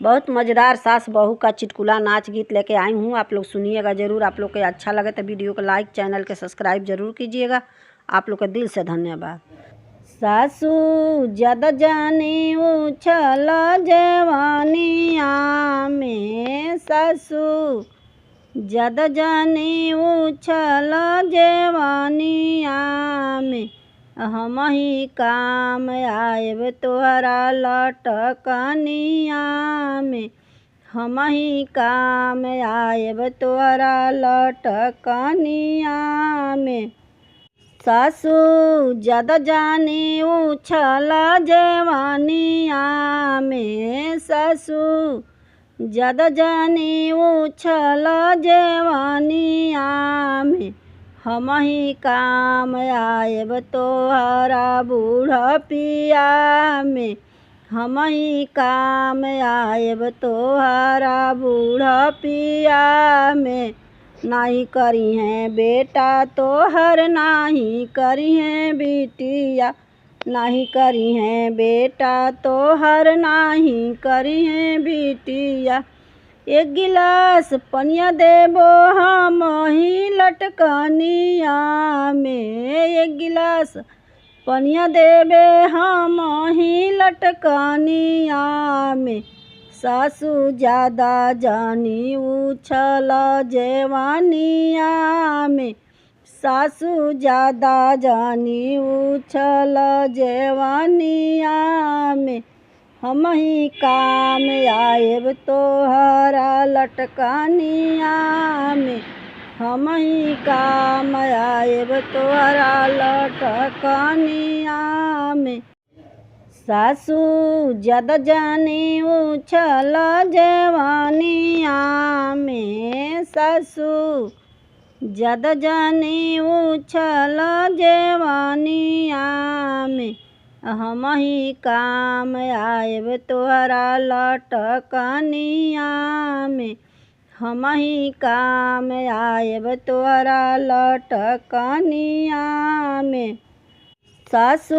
बहुत मज़ेदार सास बहू का चुटकुला नाच गीत लेके आई हूँ। आप लोग सुनिएगा ज़रूर। आप लोग को अच्छा लगे तो वीडियो को लाइक, चैनल के सब्सक्राइब ज़रूर कीजिएगा। आप लोग का दिल से धन्यवाद। सासू जद जानी उछल जवानिया में, सासू जद जानी उछल जवानिया में, हम ही काम आएब तोहरा लटकनिया में, हम ही काम आएब तोहरा लटकनिया में। सासू जद जानी उछल जवानिया में, सासू जद जानी उछल जवानिया में, हम ही काम आएब तोहरा बुढ़पिया में, हम ही काम आएब तोहरा बुढ़पिया में। नाही करी हैं बेटा तोहर, नाही करी हैं बिटिया, नाही करी हैं बेटा तोहर, नाही करी हैं बिटिया। एक गिलास पनिया देबो हम ही लटकनिया में, एक गिलास पनिया देबे हम ही लटकनिया में। सासू ज्यादा जानी उछल जवानिया में, सासू ज्यादा जानी उछल जवानिया में, हम ही काम आएब तोहरा लटकनिया में, हम ही काम आएब तोहरा लटकनिया में। सासू जद जानी उछल जवानिया में, सासू जद जानी उछल जवानिया में, हम ही काम आएब तोहरा लटकनिया में, हम ही काम आएब तोहरा लटकनिया में। सासू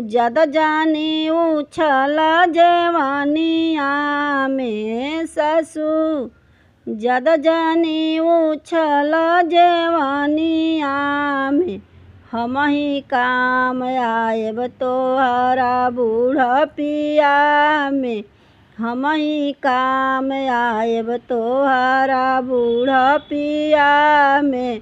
जद जानी उछल जवानिया में, सासू जद जानी उछल जवानिया में, हम ही काम आएब तोहरा बुढ़पिया में, हम ही काम आएब तोहरा बुढ़पिया में।